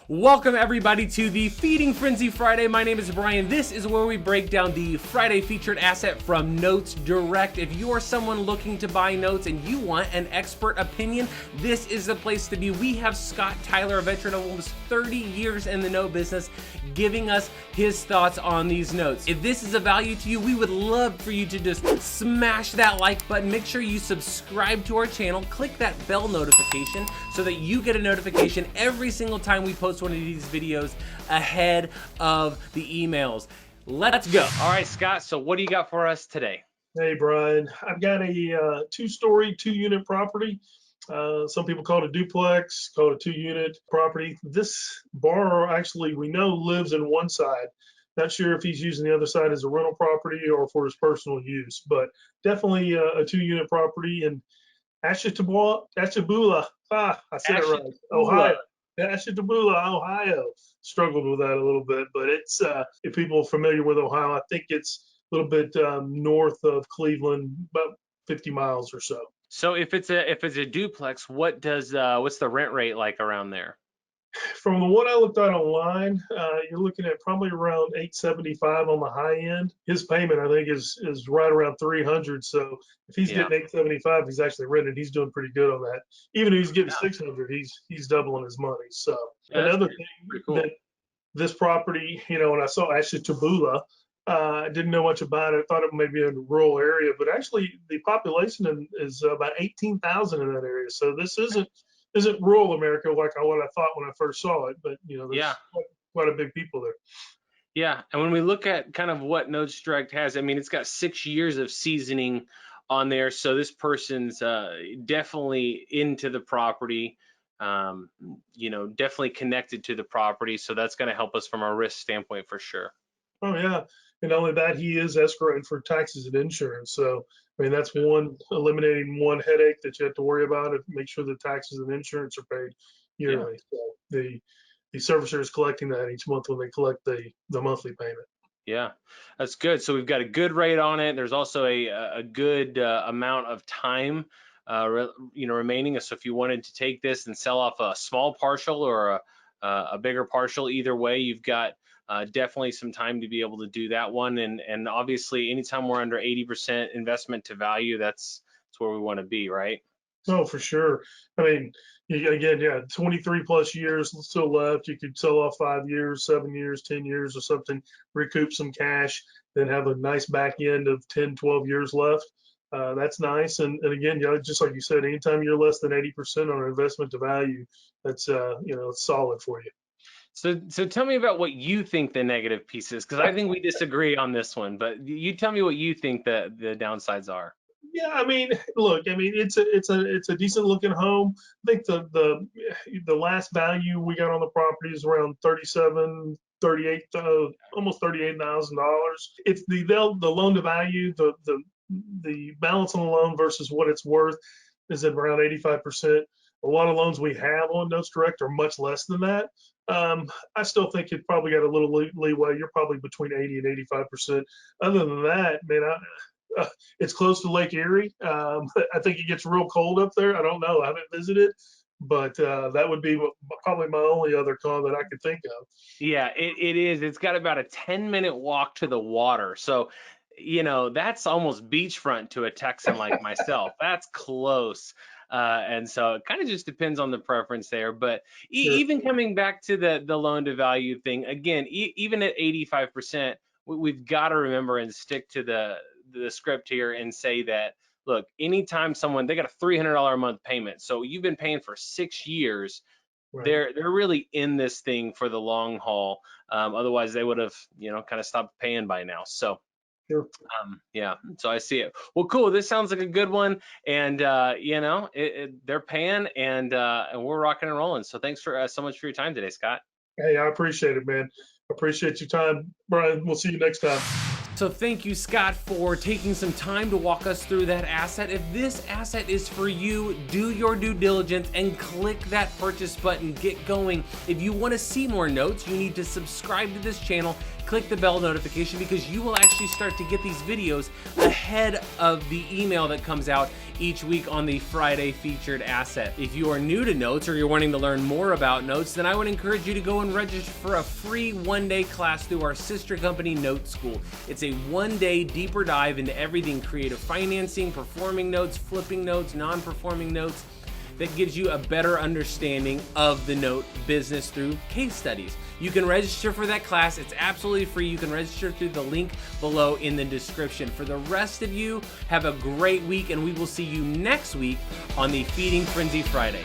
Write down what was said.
Welcome everybody to the Feeding Frenzy Friday. My name is Brian. This is where we break down the Friday featured asset from Notes Direct. If you are someone looking to buy notes and you want an expert opinion, this is the place to be. We have Scott Tyler, a veteran of almost 30 years in the note business, giving us his thoughts on these notes. If this is a value to you, we would love for you to just smash that like button. Make sure you subscribe to our channel, click that bell notification so that you get a notification every single time we post one of these videos ahead of the emails. Let's go. All right, Scott, so what do you got for us today? Hey, Brian. I've got a two-story, two-unit property. Some people call it a duplex, call it a two-unit property. This borrower actually, we know, lives in one side. Not sure if he's using the other side as a rental property or for his personal use, but definitely a two-unit property in Ashtabula. I said it right. Ohio. Ashtabula, Ohio. Struggled with that a little bit, but it's if people are familiar with Ohio, I think it's a little bit north of Cleveland, about 50 miles or so. So if it's a duplex, what's the rent rate like around there? From the one I looked at online, you're looking at probably around $875 on the high end. His payment, I think, is right around $300. So if he's getting $875, he's actually renting. He's doing pretty good on that. Even if he's getting $600, he's doubling his money. So another thing that this property, when I saw Ashtabula, I didn't know much about it. I thought it may be in a rural area, but actually the population is about 18,000 in that area. So this isn't rural America like what I thought when I first saw it, but there's quite a big people there. Yeah, and when we look at kind of what Notes Direct has, I mean, it's got 6 years of seasoning on there, so this person's definitely into the property, definitely connected to the property, so that's going to help us from a risk standpoint for sure. Oh yeah, and not only that, he is escrowing for taxes and insurance, so I mean, that's eliminating one headache that you have to worry about, and make sure the taxes and insurance are paid yearly. Yeah. So the servicer is collecting that each month when they collect the monthly payment. Yeah, that's good. So we've got a good rate on it. There's also a good amount of time, remaining. So if you wanted to take this and sell off a small partial or a bigger partial, either way, you've got definitely some time to be able to do that one. And obviously, anytime we're under 80% investment to value, that's where we want to be, right? Oh, for sure. I mean, again, 23 plus years still left. You could sell off 5 years, 7 years, 10 years or something, recoup some cash, then have a nice back end of 10, 12 years left. That's nice. And again, just like you said, anytime you're less than 80% on investment to value, that's, it's solid for you. So tell me about what you think the negative piece is, because I think we disagree on this one, but you tell me what you think the downsides are. Yeah, I mean, look, I mean, it's a decent looking home. I think the last value we got on the property is around 37, 38, almost $38,000. It's the loan to value, the balance on the loan versus what it's worth is at around 85%. A lot of loans we have on Notes Direct are much less than that. I still think it probably got a little leeway. You're probably between 80 and 85%. Other than that, man, it's close to Lake Erie. I think it gets real cold up there. I don't know. I haven't visited, but that would be probably my only other con that I could think of. Yeah, it is. It's got about a 10-minute walk to the water. So, that's almost beachfront to a Texan like myself. That's close. And so it kind of just depends on the preference there. But even coming back to the loan to value thing, again, even at 85%, we've got to remember and stick to the script here and say that, look, anytime they got a $300 a month payment, so you've been paying for 6 years, right. They're really in this thing for the long haul. Otherwise they would have, kind of stopped paying by now. So sure. Yeah, so I see it. Well, cool. This sounds like a good one, and they're paying, and we're rocking and rolling. So thanks for so much for your time today, Scott. Hey, I appreciate it, man. Appreciate your time, Brian. We'll see you next time. So thank you, Scott, for taking some time to walk us through that asset. If this asset is for you, do your due diligence and click that purchase button. Get going. If you want to see more notes, you need to subscribe to this channel. Click the bell notification because you will actually start to get these videos ahead of the email that comes out each week on the Friday featured asset. If you are new to notes or you're wanting to learn more about notes, then I would encourage you to go and register for a free one-day class through our sister company, Note School. It's a one-day deeper dive into everything creative financing, performing notes, flipping notes, non-performing notes, that gives you a better understanding of the note business through case studies. You can register for that class. It's absolutely free. You can register through the link below in the description. For the rest of you, have a great week, and we will see you next week on the Feeding Frenzy Friday.